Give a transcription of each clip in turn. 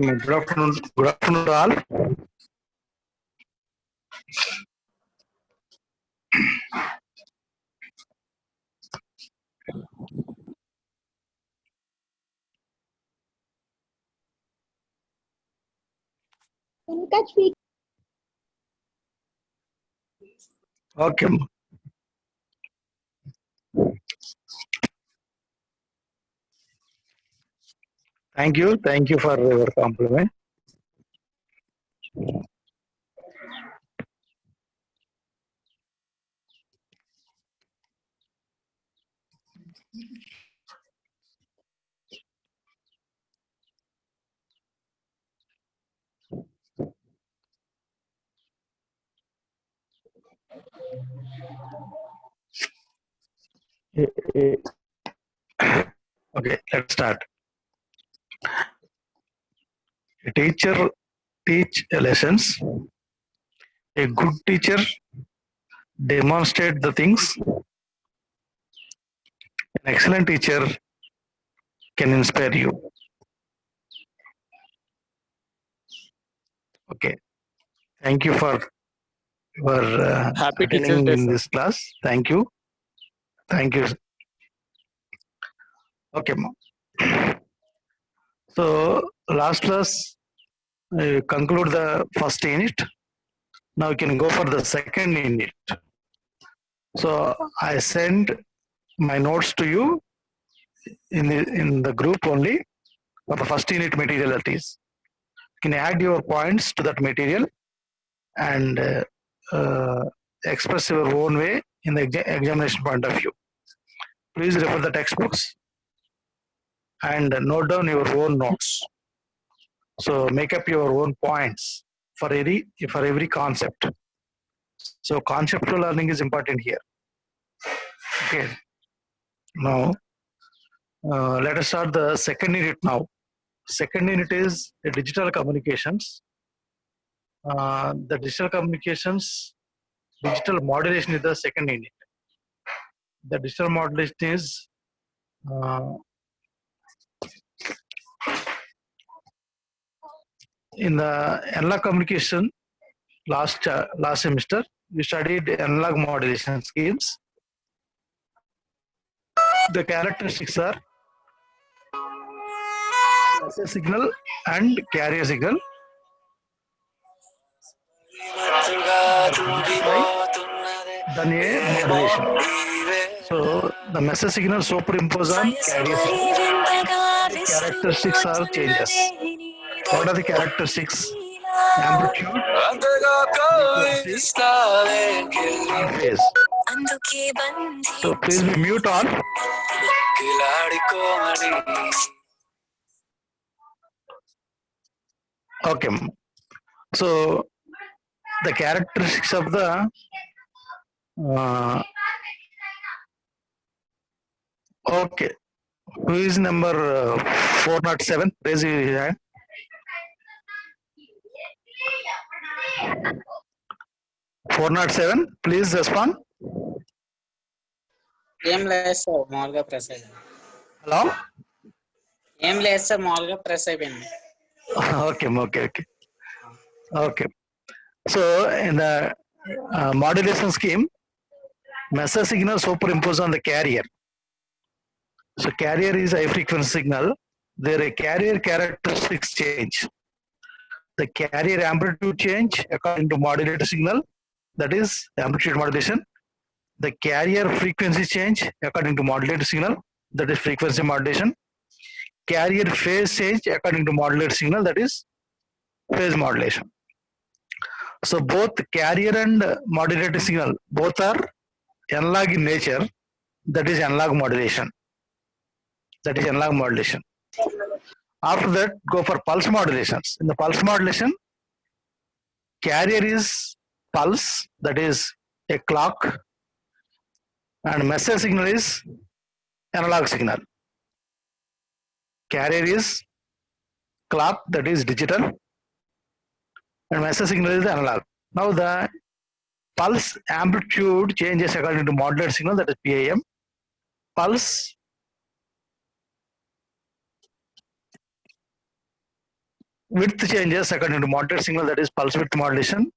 Good afternoon. Good afternoon to all. Okay. Thank you. Thank you for your compliment. Okay, let's start. A teacher teach lessons. A good teacher demonstrate the things. An excellent teacher can inspire you. Okay. Thank you for Happy Teachers attending Day, in sir. this class. Thank you. Thank you. Okay. So last class conclude the first unit. Now we can go for the second unit. So I send my notes to you in the group only for the first unit material that is. You can add your points to that material and express your own way in the examination point of view. Please refer the textbooks and note down your own notes. So make up your own points for every concept. So conceptual learning is important here. Okay. Now let us start the second unit now. Second unit is digital communications. The digital modulation is the second unit. The digital modulation is in the analog communication. Last semester we studied analog modulation schemes. The characteristics are message signal and carrier signal. Then a modulation. So the message signal superimpose on carrier signal. The characteristics are changes. What are the characteristics? Amplitude, frequency, and phase. So please be mute all. Okay. So the characteristics of the okay. Who is number 407? Raise your hand. 407, please respond. ఏం లేదు sir మామూలుగా press అయింది. Hello? ఏం లేదు sir మామూలుగా press అయిపోయింది. Okay. So in the modulation scheme, message signal superimpose on the carrier. So carrier is high frequency signal. There a carrier characteristics change. The carrier amplitude change according to modulated signal, that is amplitude modulation. The carrier frequency change according to modulated signal, that is frequency modulation. Carrier phase change according to modulated signal, that is phase modulation. So both carrier and modulated signal, both are analog in nature, that is analog modulation. After that, go for pulse modulations. In the pulse modulation, carrier is pulse, that is a clock, and message signal is analog signal. Carrier is clock, that is digital, and message signal is analog. Now the pulse amplitude changes according to modulated signal, that is PAM. Pulse width changes according to modulated signal, that is pulse width modulation.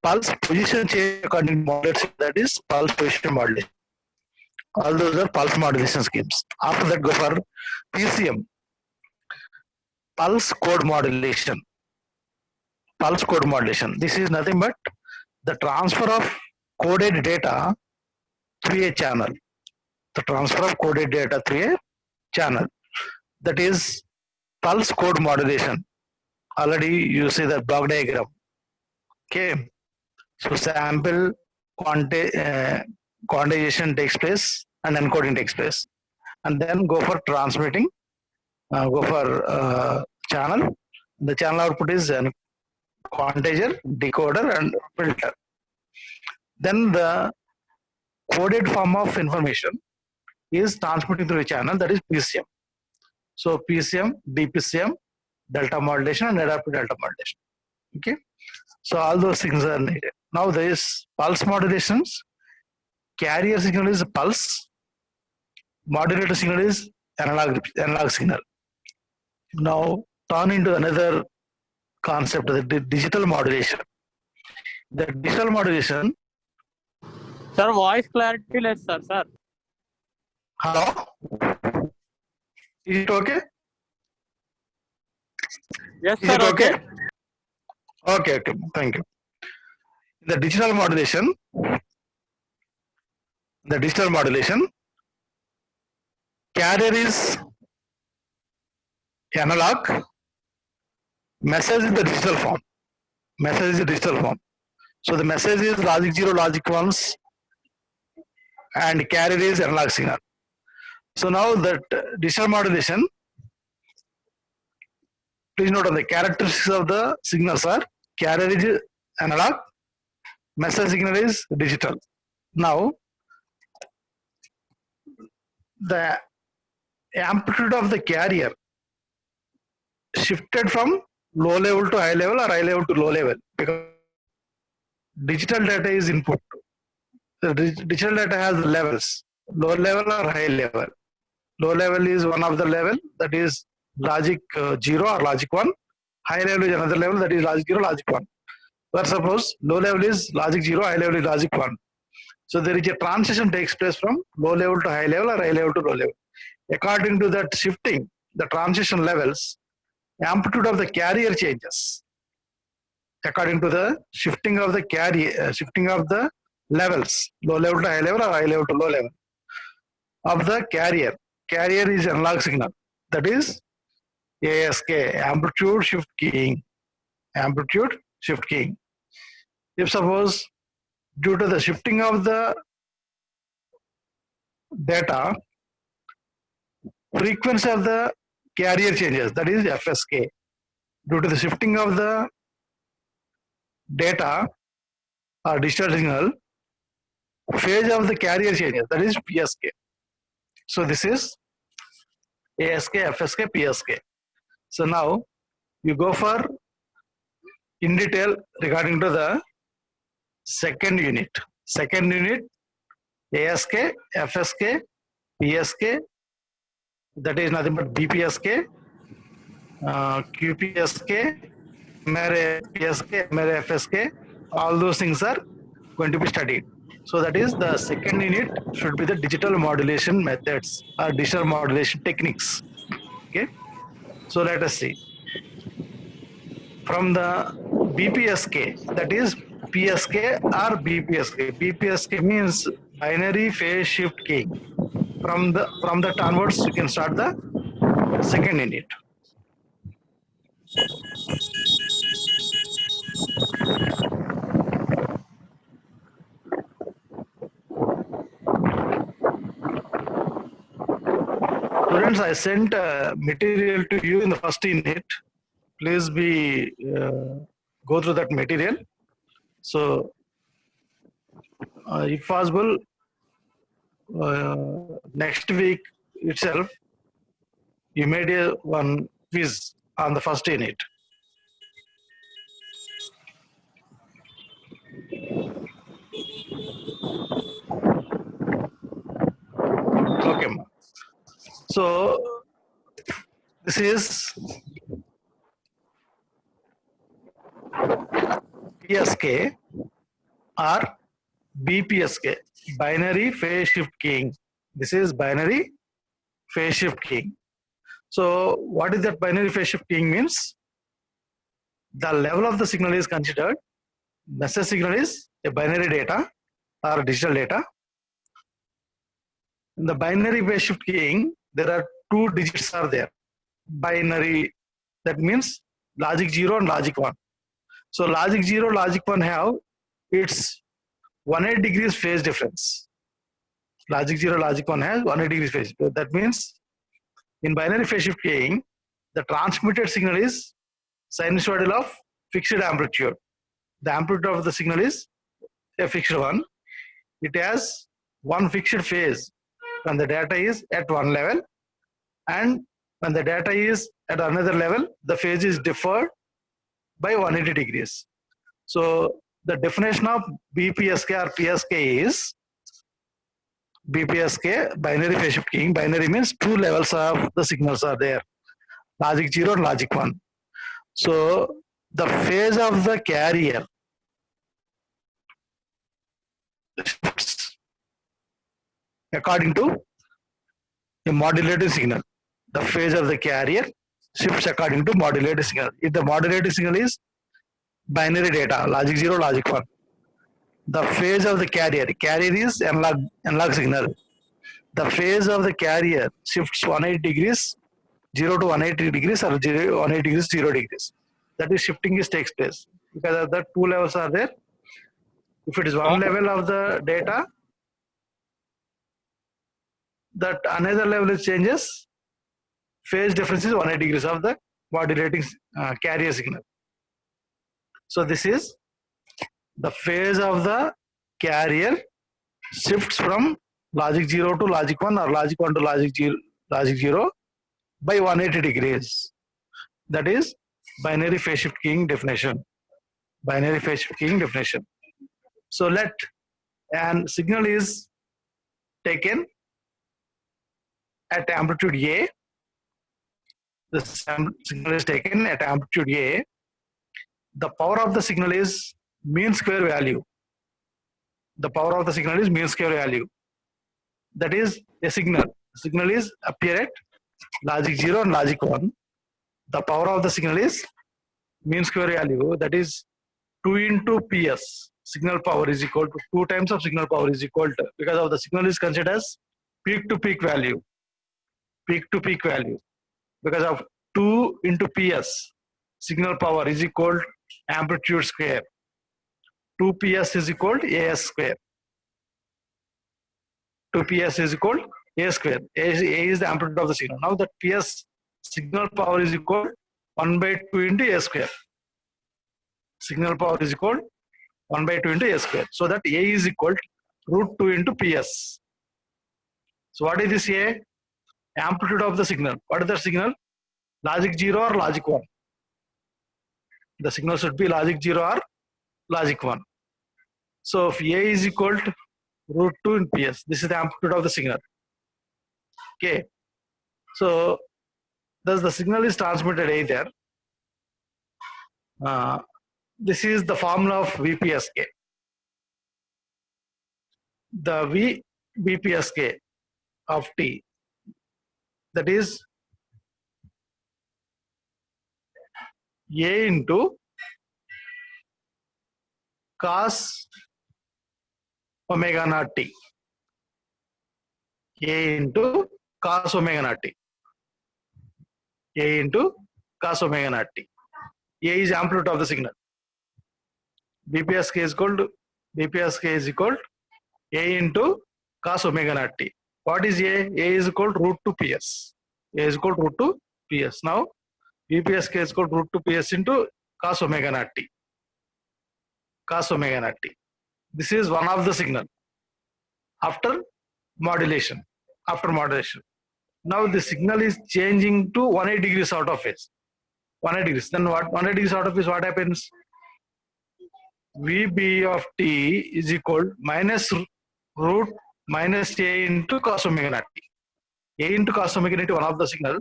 Pulse position change according to modulated signal, that is pulse position modulation. All those are pulse modulation schemes. After that, go for PCM, pulse code modulation. Pulse code modulation. This is nothing but the transfer of coded data through a channel. The transfer of coded data through a channel. That is pulse code modulation. Already you see the block diagram. Okay. So sample quantization takes place and encoding takes place. And then go for transmitting, go for channel. The channel output is an quantizer, decoder, and filter. Then the coded form of information is transmitting through a channel, that is PCM. So PCM, DPCM, delta modulation, and adaptive delta modulation. Okay. So all those things are needed. Now there is pulse modulations. Carrier signal is pulse. Modulator signal is analog signal. Now turn into another concept, the digital modulation. The digital modulation. Sir, voice clarity less, sir. Hello? Is it okay? Yes, Is sir. it okay? Okay. Thank you. The digital modulation, carrier is analog, message is the digital form. So the message is logic 0, logic 1s, and carrier is analog signal. So now that digital modulation, please note on the characteristics of the signals are carrier is analog, message signal is digital. Now the amplitude of the carrier shifted from low level to high level or high level to low level because digital data is input. The digital data has levels, low level or high level. Low level is one of the level, that is logic 0 or logic 1. High level is another level, that is logic 0, logic 1. But suppose low level is logic 0, high level is logic 1. So there is a transition takes place from low level to high level or high level to low level. According to that shifting, the transition levels, amplitude of the carrier changes. According to the shifting of the carrier, shifting of the levels, low level to high level or high level to low level of the carrier. Carrier is analog signal, that is ASK, amplitude shift keying. If suppose due to the shifting of the data, frequency of the carrier changes, that is FSK. Due to the shifting of the data or digital signal, phase of the carrier changes, that is PSK. So this is ASK, FSK, PSK. So now you go for in detail regarding to the second unit. ASK, FSK, PSK, that is nothing but BPSK, QPSK, MRA PSK, MRA FSK, all those things are going to be studied. So that is the second unit should be the digital modulation methods or digital modulation techniques. Okay. So let us see. From the BPSK, that is PSK or BPSK. BPSK means binary phase shift keying. From that onwards, you can start the second unit. Students, I sent material to you in the first unit. Please go through that material. So, if possible, next week itself, you made one quiz on the first unit. Okay. So this is PSK or BPSK, binary phase shift keying. This is binary phase shift keying. So what is that binary phase shift keying means? The level of the signal is considered. Message signal is a binary data or digital data. In the binary phase shift keying, there are two digits are there. Binary, that means logic 0 and logic 1. So logic 0, logic 1 have its 180 degrees phase difference. Logic 0, logic 1 has 180 degrees phase. That means in binary phase shift keying, the transmitted signal is sinusoidal of fixed amplitude. The amplitude of the signal is a fixed one. It has one fixed phase when the data is at one level, and when the data is at another level, the phase is differed by 180 degrees. So the definition of BPSK or PSK is BPSK, binary phase shift keying. Binary means two levels of the signals are there, logic 0 and logic 1. So the phase of the carrier shifts according to a modulated signal. The phase of the carrier shifts according to modulated signal. If the modulated signal is binary data, logic 0, logic 1, the phase of the carrier is analog signal. The phase of the carrier shifts 180 degrees, 0 to 180 degrees, or 180 degrees, 0 degrees. That is shifting is takes place. Because of the two levels are there. If it is one level of the data, that another level is changes, phase difference is 180 degrees of the modulating carrier signal. So this is the phase of the carrier shifts from logic 0 to logic 1 or logic 1 to logic 0 by 180 degrees. That is binary phase shift keying definition. Binary phase shift keying definition. So let an signal is taken at amplitude A. The signal is taken at amplitude A. The power of the signal is mean square value. The power of the signal is mean square value. That is a signal. Signal is appear at logic 0 and logic 1. The power of the signal is mean square value. That is 2 into PS. Signal power is equal to 2 times of signal power is equal to, because of the signal is considered as peak to peak value. Peak to peak value. Because of 2 into PS, signal power is equal to amplitude square. 2 PS is equal to AS square. 2 PS is equal to A square. A is the amplitude of the signal. Now that PS signal power is equal to 1 by 2 into A square. Signal power is equal to 1 by 2 into A square. So that A is equal to root 2 into PS. So what is this A? Amplitude of the signal. What is the signal? Logic 0 or logic 1? The signal should be logic 0 or logic 1. So if A is equal to root 2 in PS, this is the amplitude of the signal. Okay. So thus the signal is transmitted either. This is the formula of VPSK. The VPSK of T, that is A into cos omega naught T. A into cos omega naught T. A into cos omega naught T. A is amplitude of the signal. BPSK is equal to A into cos omega naught T. What is A? A is equal to root 2 PS. A is equal to root 2 PS. Now BPSK is equal to root 2 PS into cos omega naught T. Cos omega naught T. This is one of the signal after modulation. Now the signal is changing to 180 degrees out of phase. 180 degrees. Then what? 180 degrees out of phase, what happens? VB of T is equal minus root minus A into cos omega naught T. A into cos omega naught one of the signal,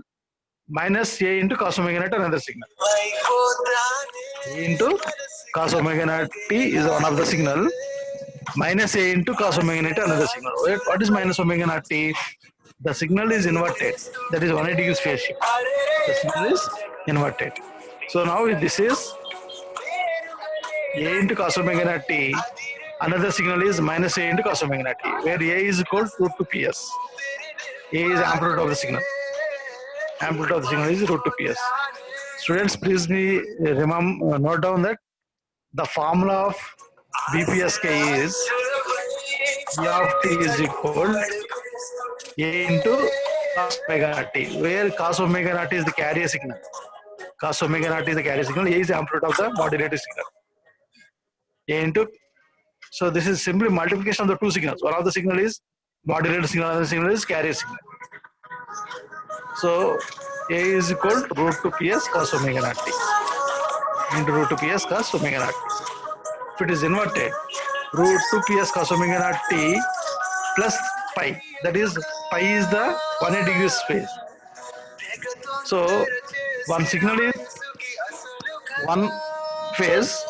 minus A into cos omega naught another signal. A into cos omega naught t is one of the signal. Minus a into cos omega naught another signal. What is minus omega naught t? The signal is inverted. That is 180 degrees phase shift. The signal is inverted. So now this is a into cos omega naught t. Another signal is minus a into cos omega naught t, where a is equal to root 2 ps. A is amplitude of the signal. Amplitude of the signal is root 2 ps. Students, please remember, note down that the formula of BPSK is B of t is equal A into cos omega naught t, where cos omega naught is the carrier signal. Cos omega naught is the carrier signal. A is the amplitude of the modulated signal. A into, so this is simply multiplication of the two signals. One of the signal is modulated signal, another signal is carrier signal. So A is equal to root 2 ps cos omega naught t into root 2 ps cos omega naught t. If it is inverted, root 2 ps cos omega naught t plus pi. That is, pi is the 180 degrees phase. So one signal is one phase.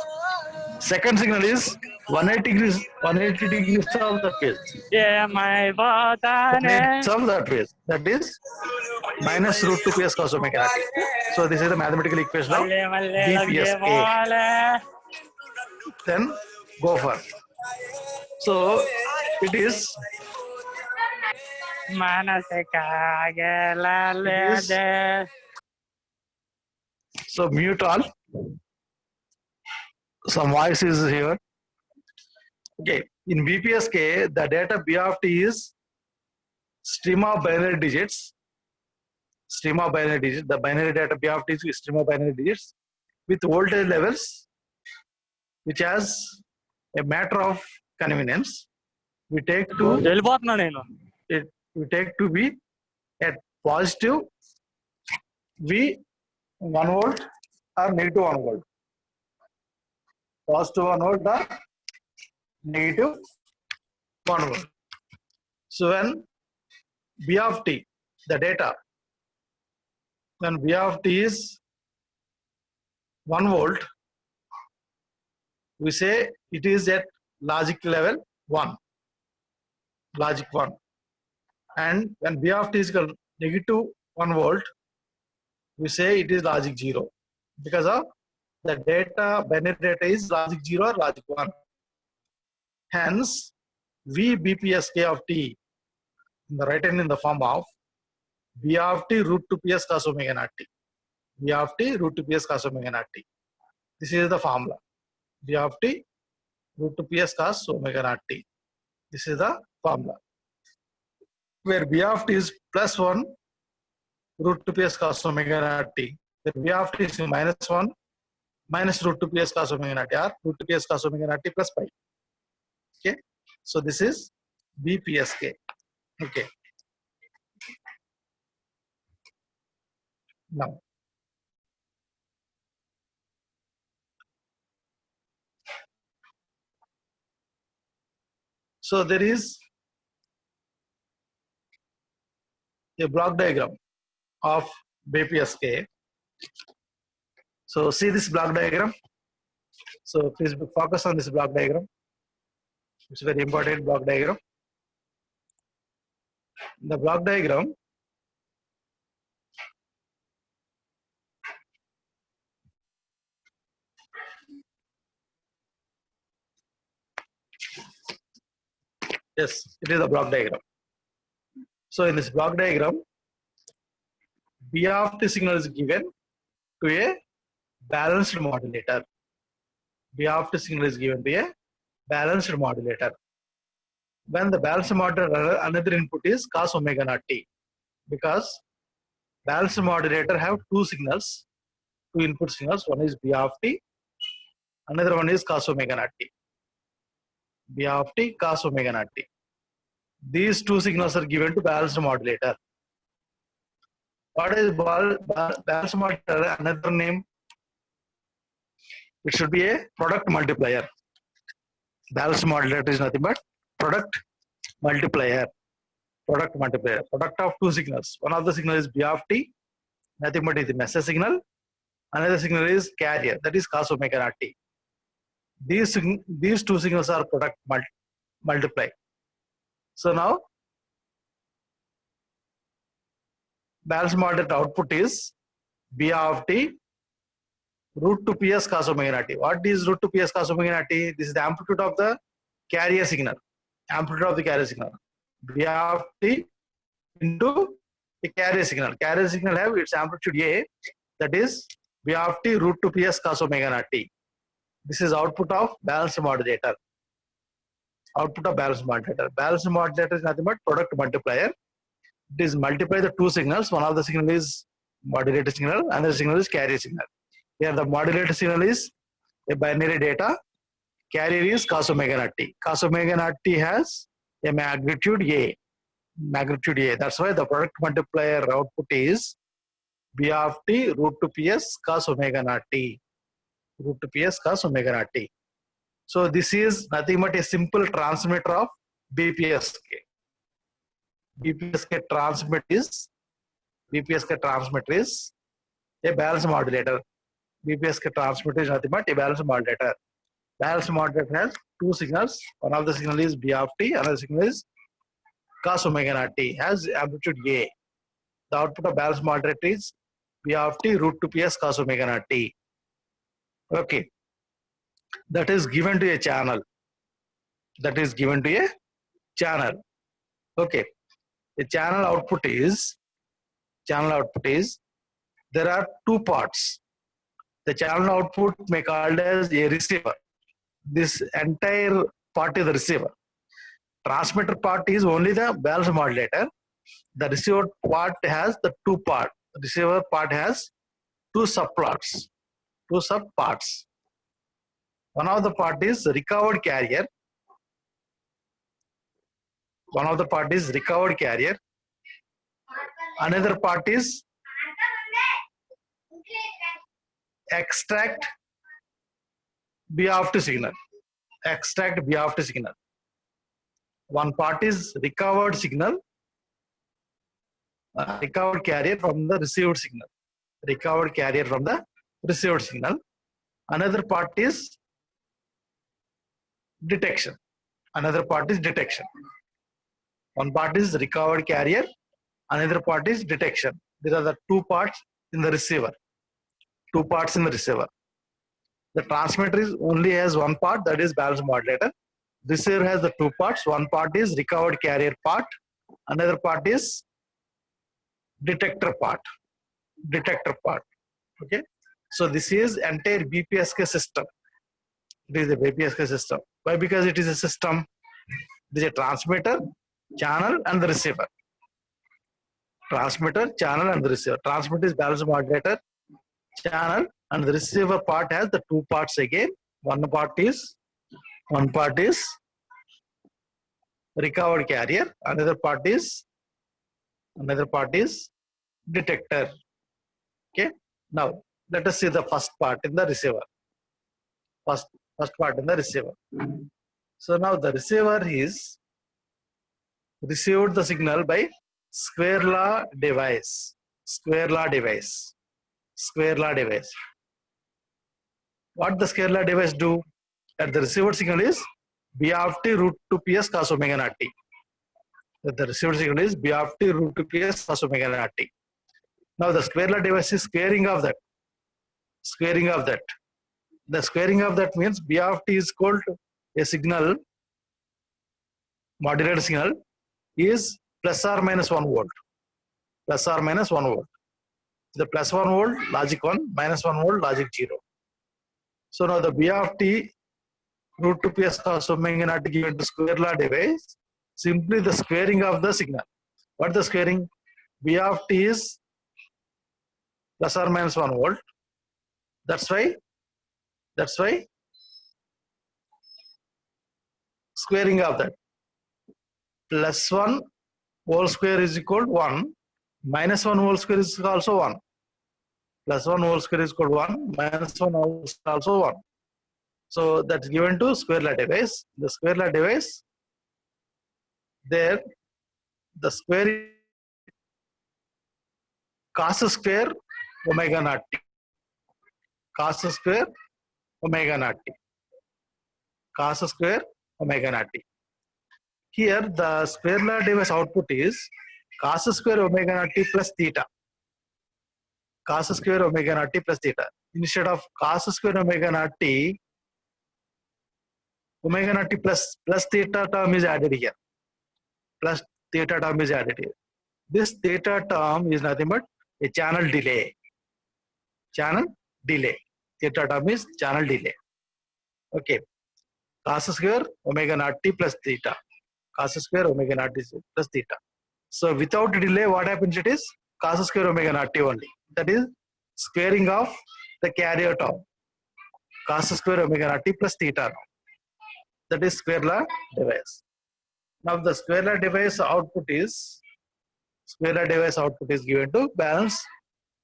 Second signal is 180 degrees of the phase. Yeah, my bottom. Of that phase. That is minus root 2 ps cos omega naught t. So this is the mathematical equation of BPSK. Then go for. So it is so mute all. Some voice is here. Okay, in BPSK, the data B of t is stream of binary digits. Stream of binary digits. The binary data B of t is stream of binary digits with voltage levels, which has a matter of convenience. We take to be at positive V 1 volt or negative 1 volt. Positive 1 volt or negative 1 volt. So when B of t, the data, when B of t is 1 volt, we say it is at logic level 1, logic 1. And when B of t is equal negative 1 volt, we say it is logic 0, because of the data, binary data is logic 0 or logic 1. Hence, V BPSK of t, written in the form of B of t root 2 ps cos omega naught t. B of t root 2 ps cos omega naught t. This is the formula. B of t root 2 ps cos omega naught t. This is the formula. Where B of t is plus 1 root 2 ps cos omega naught t. Then B of t is minus 1 minus root 2 ps cos omega naught t, or root 2 ps cos omega naught t plus pi. Okay. So this is BPSK. Okay. Now, so there is a block diagram of BPSK. So see this block diagram. So please focus on this block diagram. It's a very important block diagram. The block diagram yes, it is a block diagram. So in this block diagram, B of the signal is given to a balanced modulator. B of the signal is given to a balanced modulator. When the balanced modulator, another input is cos omega naught t, because balanced modulator have two signals, two input signals. One is B of t, another one is cos omega naught t. B of t, cos omega naught t. These two signals are given to balanced modulator. What is balanced modulator? Another name. It should be a product multiplier. Balanced modulator is nothing but product multiplier. Product multiplier. Product of two signals. One of the signal is B of t, nothing but is the message signal. Another signal is carrier, that is cos omega naught t. These two signals are product multiply. So now balanced modulator output is B of t root 2 ps cos omega t. What is root 2 ps cos omega t? This is the amplitude of the carrier signal. Amplitude of the carrier signal. B of t into the carrier signal. Carrier signal have its amplitude A, that is B of t root 2 ps cos omega t. This is output of balanced modulator. Output of balanced modulator. Balanced modulator is nothing but product multiplier. It is multiply the two signals. One of the signal is modulator signal, another signal is carrier signal. Here the modulator signal is a binary data. Carrier is cos omega t. Cos omega t has a magnitude A. Magnitude A. That's why the product multiplier output is B of t root 2 ps cos omega t. Root 2 ps cos omega t. So this is nothing but a simple transmitter of BPSK. BPSK transmitter is a balanced modulator. BPSK transmitter is nothing but a balanced modulator. Balanced modulator has two signals. One of the signal is B of t, another signal is cos omega t, has amplitude A. The output of balanced modulator is B of t root 2 ps cos omega t. Okay. That is given to a channel. That is given to a channel. Okay. The channel output is there are two parts. The channel output may called as a receiver. This entire part is the receiver. Transmitter part is only the balanced modulator. The receiver part has the two part. The receiver part has two subplots, two subparts. One of the part is recovered carrier. One of the part is recovered carrier. Another part is extract B of t signal. Extract B of t signal. One part is recovered signal, recovered carrier from the received signal. Recovered carrier from the received signal. Another part is detection. Another part is detection. One part is recovered carrier, another part is detection. These are the two parts in the receiver. Two parts in the receiver. The transmitter is only has one part, that is balanced modulator. Receiver has the two parts. One part is recovered carrier part, another part is detector part. Detector part. Okay. So this is entire BPSK system. It is a BPSK system. Why? Because it is a system. It is a transmitter, channel, and the receiver. Transmitter, channel, and the receiver. Transmitter is balanced modulator, channel, and the receiver part has the two parts again. One part is recovered carrier. Another part is detector. Okay. Now let us see the first part in the receiver. First part in the receiver. So now the receiver is received the signal by square law device. Square law device. Square law device. What the square law device do? That the received signal is B of t root 2 ps cos omega t. That the received signal is B of t root 2 ps cos omega t. Now the square law device is squaring of that. Squaring of that. The squaring of that means B of t is called a signal, modulated signal is plus or minus 1 volt. Plus or minus 1 volt. The plus 1 volt logic 1, minus 1 volt logic 0. So now the B of t root 2 ps cos omega t given to square law device, simply the squaring of the signal. What the squaring? B of t is plus or minus 1 volt. That's why squaring of that. Plus 1 whole square is equal to 1. Minus 1 whole square is also 1. Plus 1 whole square is equal to 1. Minus 1 whole square is also 1. So that's given to square law device. The square law device, there the square cos square omega naught t. Cos square omega naught t. cos square omega naught t. Here the square law device output is cos square omega naught t plus theta. Cos square omega naught t plus theta. Instead of cos square omega naught t, omega naught t plus theta term is added here. Plus theta term is added here. This theta term is nothing but a channel delay. Channel delay. Theta term is channel delay. Okay. Cos square omega naught t plus theta. Cos square omega naught t plus theta. So without delay, what happens? It is cos square omega naught t only. That is squaring of the carrier term. Cos square omega naught t plus theta. That is square law device. Now the square law device output is given to balance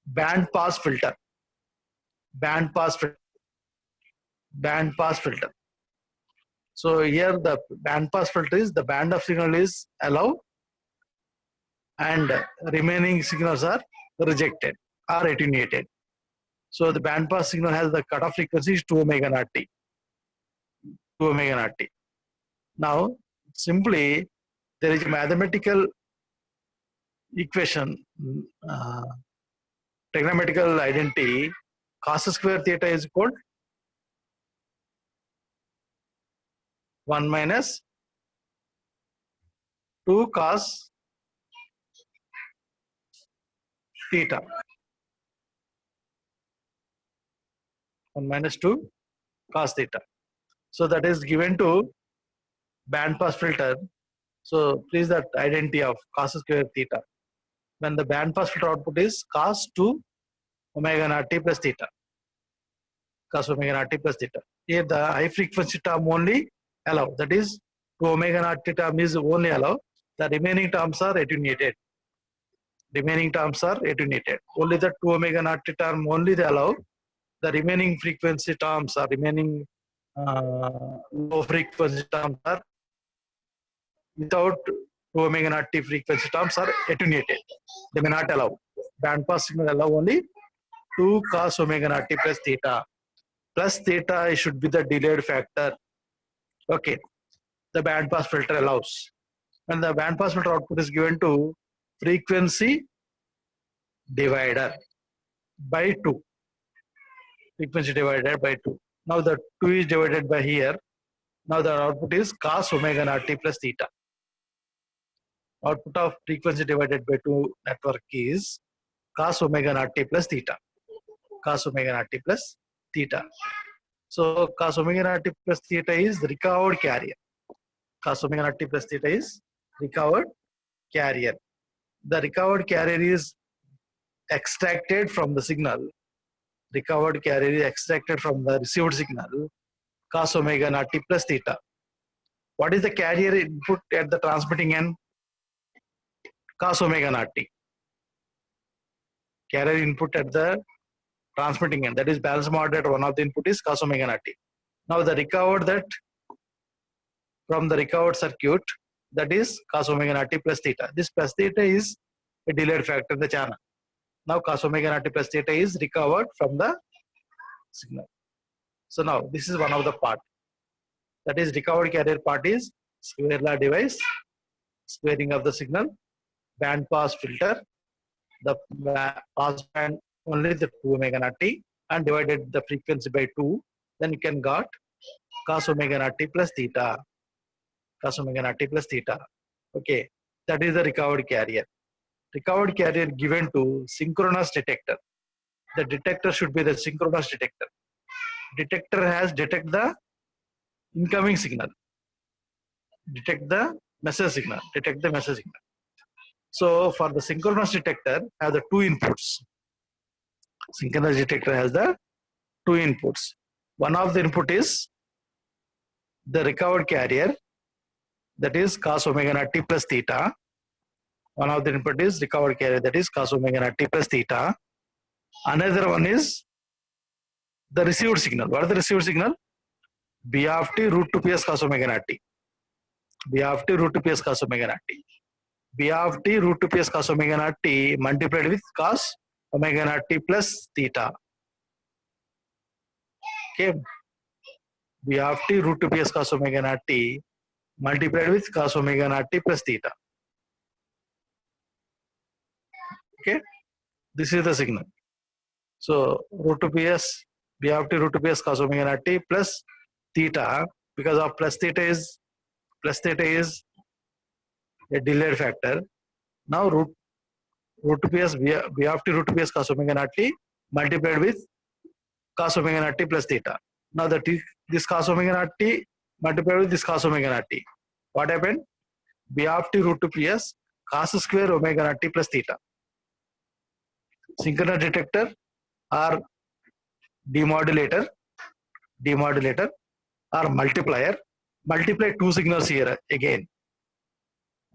band pass filter. Band pass filter. So here the band pass filter is the band of signal is allow and remaining signals are rejected or attenuated. So the band pass signal has the cutoff frequency is 2 omega naught t. 2 omega naught t. Now simply there is a mathematical equation, trigonometrical identity, cos square theta is equal 1 minus 2 cos theta. 1 minus 2 cos theta. So that is given to band pass filter. So please that identity of cos square theta. When the band pass filter output is cos 2 omega naught t plus theta. Cos omega naught t plus theta. Here the high frequency term only allow. That is 2 omega naught t term is only allow. The remaining terms are attenuated. Only the 2 omega naught t term only they allow. The remaining frequency terms are low frequency terms are without 2 omega naught t frequency terms are attenuated. They may not allow. Band pass signal allow only 2 cos omega naught t plus theta. Plus theta should be the delayed factor. Okay. The band pass filter allows. When the band pass filter output is given to frequency divider by 2. Frequency divided by 2. Now the 2 is divided by here. Now the output is cos omega naught t plus theta. Output of frequency divided by 2 network is cos omega naught t plus theta. Cos omega naught t plus theta. So cos omega naught t plus theta is recovered carrier. Cos omega naught t plus theta is recovered carrier. The recovered carrier is extracted from the signal. Recovered carrier is extracted from the received signal cos omega naught t plus theta. What is the carrier input at the transmitting end? Cos omega naught t. Carrier input at the transmitting end, that is balance modulator, one of the input is cos omega naught t. Now the recovered that from the recovered circuit, that is cos omega naught t plus theta. This plus theta is a delayed factor in the channel. Now cos omega naught t plus theta is recovered from the signal. So now this is one of the part. That is recovered carrier part is square law device, squaring of the signal, band pass filter, the pass band only the 2 omega naught t and divided the frequency by 2, then you can got cos omega naught t plus theta. Cos omega naught t plus theta. Okay, that is the recovered carrier. Recovered carrier given to synchronous detector. The detector should be the synchronous detector. Detector has detect the incoming signal. Detect the message signal. So for the synchronous detector have the 2 inputs. Synchronous detector has the 2 inputs. One of the input is the recovered carrier, that is cos omega naught t plus theta. One of the input is recovered carrier, that is cos omega naught t plus theta. Another one is the received signal. What is the received signal? B of t root 2 ps cos omega naught t. B of t root 2 ps cos omega naught t. B of t root 2 ps cos omega naught t multiplied with cos omega naught t plus theta. Okay. B of t root 2 ps cos omega naught t multiplied with cos omega naught t plus theta. Okay, this is the signal. So root 2 ps B of t root 2 ps cos omega naught t plus theta, because of plus theta is a delayed factor. Now root 2 ps B of t root 2 ps cos omega naught t multiplied with cos omega naught t plus theta. Now this cos omega naught t multiplied with this cos omega naught t. What happened? B of t root 2 ps cos square omega naught t plus theta. Synchronous detector or demodulator or multiplier. Multiply two signals here again.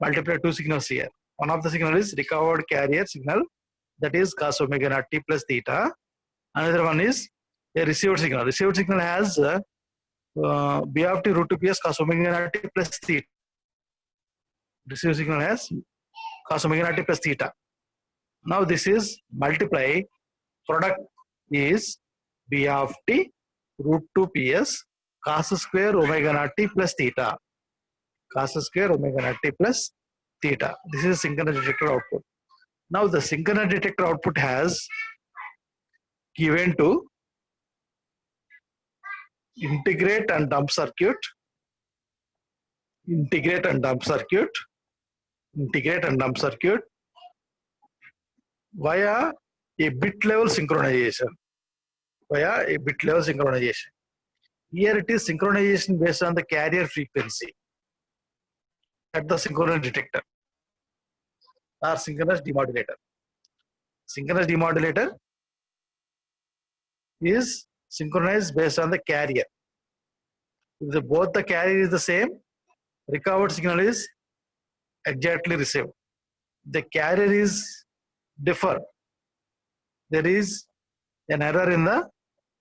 Multiply two signals here. One of the signal is recovered carrier signal, that is cos omega naught t plus theta. Another one is a received signal. Received signal has B of t root 2 ps cos omega naught t plus theta. Received signal has cos omega naught t plus theta. Now this is multiply, product is B of t root 2 ps cos square omega naught t plus theta. Cos square omega naught t plus theta. This is synchronous detector output. Now the synchronous detector output has given to integrate and dump circuit via a bit level synchronization. Here it is synchronization based on the carrier frequency at the synchronous detector or synchronous demodulator. Synchronous demodulator is synchronized based on the carrier. If both the carrier is the same, recovered signal is exactly received. The carrier is differ. There is an error in the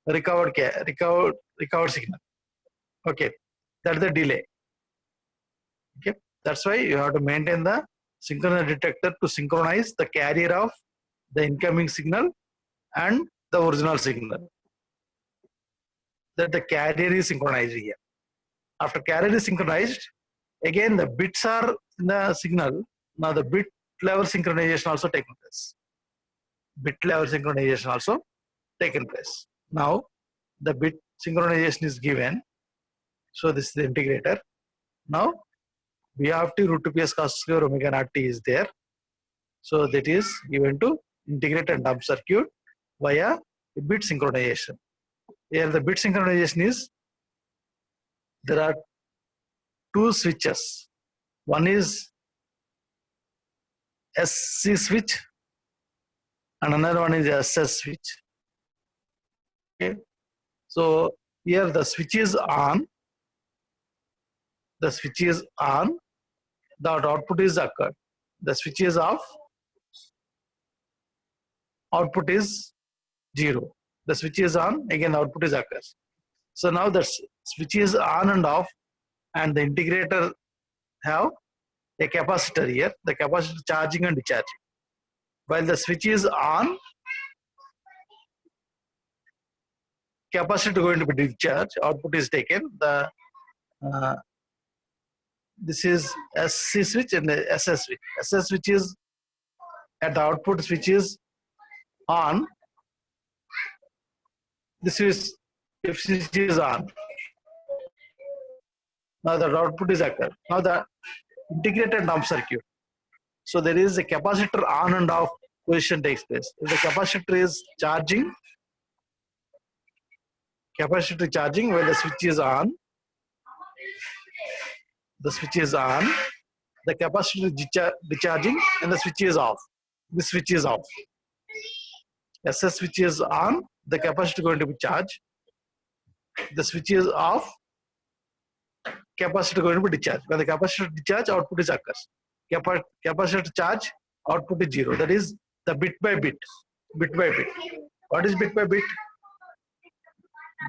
recovered signal. Okay, that's the delay. Okay, that's why you have to maintain the synchronous detector to synchronize the carrier of the incoming signal and the original signal. That the carrier is synchronized here. After carrier is synchronized, again the bits are in the signal. Now the bit level synchronization also taken place. Now the bit synchronization is given. So this is the integrator. Now B of t root 2 ps cos square omega naught t is there. So that is given to integrate and dump circuit via a bit synchronization. Here the bit synchronization is, there are two switches. One is SC switch and another one is SS switch. Okay. So here the switch is on. The output is occurred. The switch is off. Output is 0. The switch is on, again the output is occurs. So now the switch is on and off, and the integrator have a capacitor here, the capacitor charging and discharging. While the switch is on, capacitor going to be discharged, output is taken. The this is SC switch and the SS switch. SS switch is at the output, switch is on. This is if switch is on. Now the output is occurred. Now the integrated dump circuit. So there is a capacitor on and off position takes place. If the capacitor is charging when the switch is on, the capacitor is discharging and the switch is off. This switch is off. SS switch is on, the capacitor going to be charged. The switch is off, capacitor going to be discharged. When the capacitor discharge, output is occurs. Capacitor charge, output is 0. That is the bit by bit. What is bit by bit?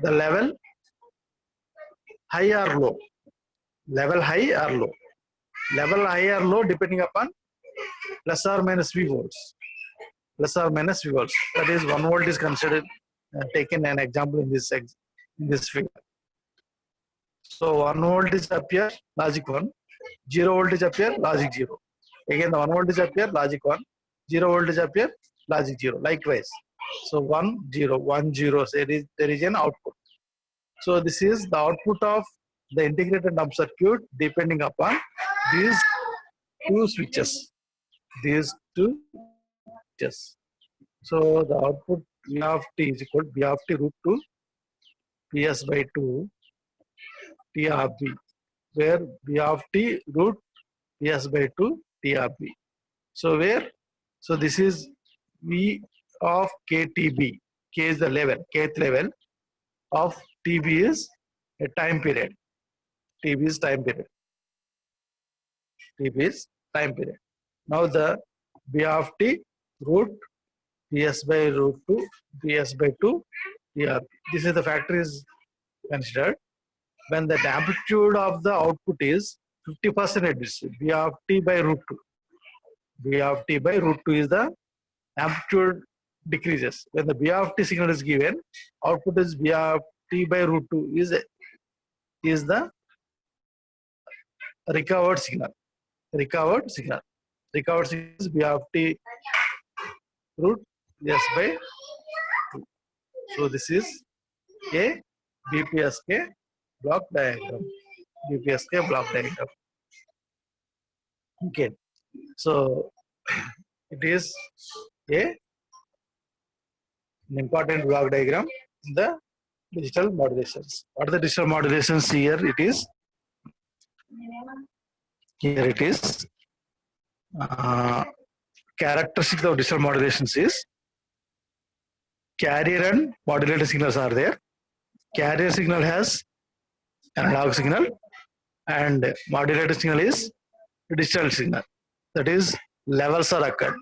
The level high or low. Level high or low depending upon plus or minus V volts. That is 1 volt is considered taken an example in this figure. So 1 voltage appear, logic 1. 0 voltage appear, logic 0. Again, the 1 voltage appear, logic 1. 0 voltage appear, logic 0. Likewise. So 1, 0, 1, 0. So there is an output. So this is the output of the integrated dump circuit depending upon these two switches. These two switches. So the output V of t is equal to V of t root 2 Ps by 2 T of B, where V of t root Ps by 2 T of B. So this is V of KTB. K is the level, kth level of TB is a time period. TB is time period. TB is time period. Now the V of t root Ps by root 2 Ps by 2 TRB. This is the factor is considered when the amplitude of the output is 50% reduced. V of t by root 2. V of t by root 2 is the amplitude decreases. When the V of t signal is given, output is V of t by root 2 is the recovered signal. Recovered signal. Recovered signal is V of t root S by 2. So this is a BPSK block diagram. BPSK block diagram. Okay. So it is an important block diagram in the digital modulations. What are the digital modulations here? It is characteristics of digital modulations is carrier and modulator signals are there. Carrier signal has analog signal and modulator signal is digital signal. That is levels are occurred.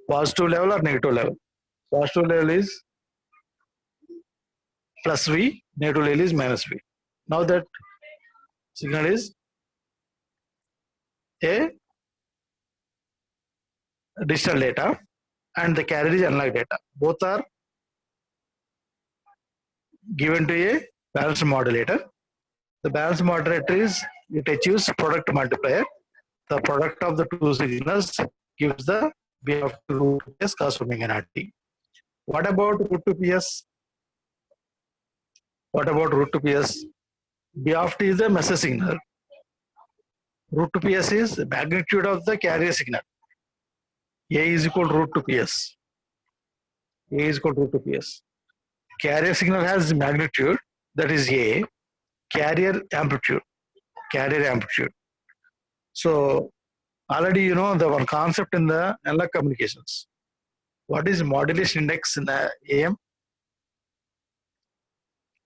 Positive level or negative level. Positive level is plus V, negative level is minus V. Now that signal is a digital data and the carrier is analog data. Both are given to a balanced modulator. The balanced modulator is, it achieves product multiplier. The product of the two signals gives the V of root PS cos omega naught t. What about root 2 PS? What about root 2 PS? B of t is the message signal. Root 2 PS is the magnitude of the carrier signal. A is equal to root 2 PS. A is equal to root 2 PS. Carrier signal has magnitude, that is A. Carrier amplitude. Carrier amplitude. So already you know the one concept in the analog communications. What is modulation index in the AM?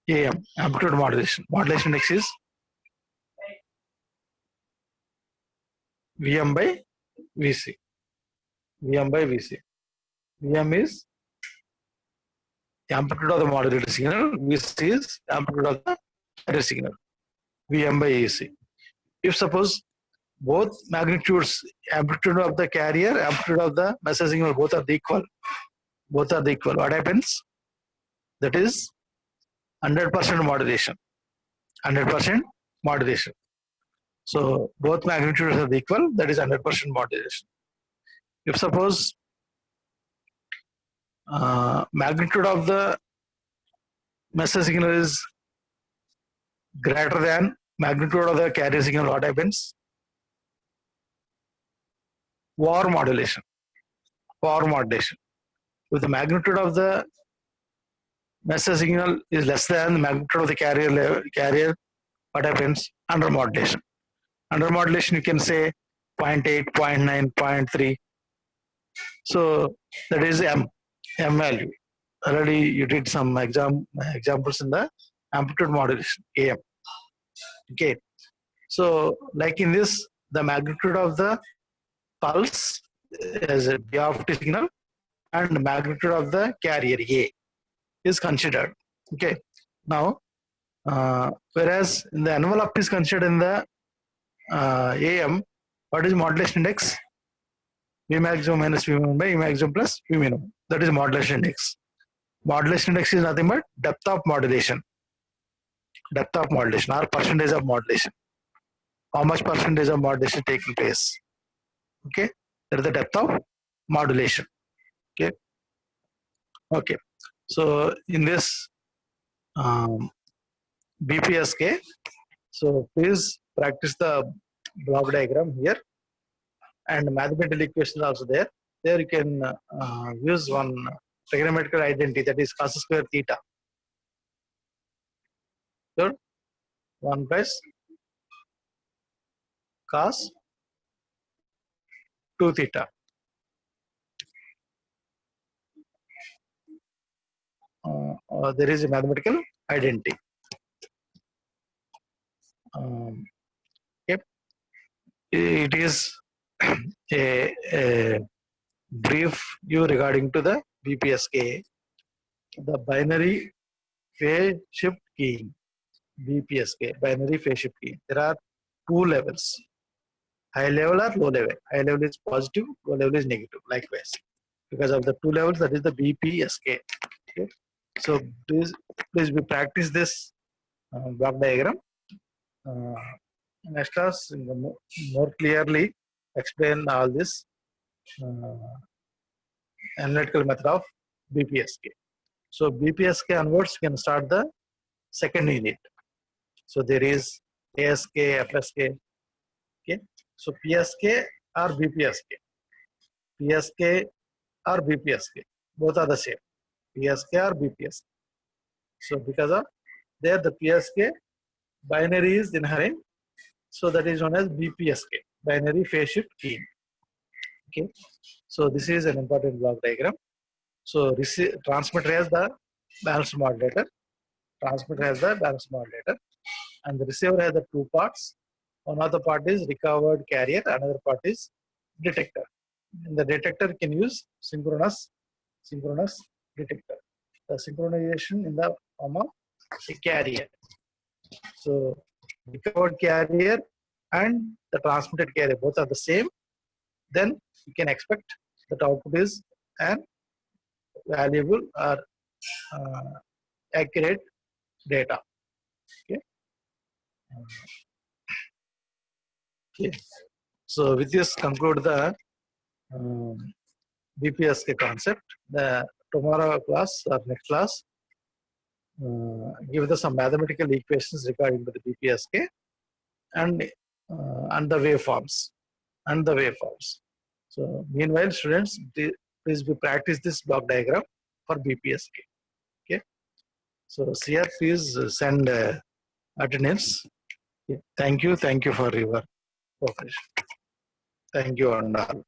AM, amplitude modulation. Modulation index is Vm by Vc. Vm by Vc. Vm is the amplitude of the modulator signal. Vc is amplitude of the carrier signal. Vm by Ac. If suppose both magnitudes, amplitude of the carrier, amplitude of the message signal, both are equal. Both are equal. What happens? That is 100% modulation. 100% modulation. So both magnitudes are equal. That is 100% modulation. If suppose magnitude of the message signal is greater than magnitude of the carrier signal, what happens? War modulation. War modulation. If the magnitude of the message signal is less than the magnitude of the carrier, what happens? Under modulation. Under modulation, you can say 0.8, 0.9, 0.3. So that is M value. Already you did some examples in the amplitude modulation, AM. Okay. So like in this, the magnitude of the pulse as a B of t signal and magnitude of the carrier A is considered. Okay. Now, whereas in the envelope is considered in the AM, what is modulation index? V maximum minus V minimum by V maximum plus V minimum. That is modulation index. Modulation index is nothing but depth of modulation. depth of modulation or percentage of modulation. How much percentage of modulation taking place? Okay, that is the depth of modulation. Okay, okay. So in this BPSK, so please practice the block diagram here, and mathematical equation also there. There you can use one trigonometrical identity, that is cos square theta. Sure. 1 plus cos 2 theta. There is a mathematical identity. Okay. It is a brief view regarding to the BPSK, the binary phase shift keying. BPSK, binary phase shift keying. There are two levels, high level or low level. High level is positive, low level is negative, likewise. Because of the two levels, that is the BPSK. Okay. So please we practice this block diagram. Next class, more clearly explain all this analytical method of BPSK. So BPSK onwards, we can start the second unit. So there is ASK, FSK. Okay. So PSK or BPSK. PSK or BPSK. Both are the same. PSK or BPSK. So because of there the PSK binary is inherent. So that is known as BPSK, binary phase shift keying. Okay. So this is an important block diagram. So transmitter has the balanced modulator. Transmitter has the balanced modulator. And the receiver has the two parts. One of the part is recovered carrier, another part is detector. In the detector can use synchronous detector. The synchronization in the form of a carrier. So recovered carrier and the transmitted carrier both are the same. Then you can expect that output is an valuable or accurate data. Okay. Okay. So with this conclude the BPSK concept. The tomorrow class or next class give us some mathematical equations regarding to the BPSK and the waveforms So meanwhile, students, please practice this block diagram for BPSK. Okay. So CR, please send attendance. Okay. Thank you for your cooperation. Thank you and all.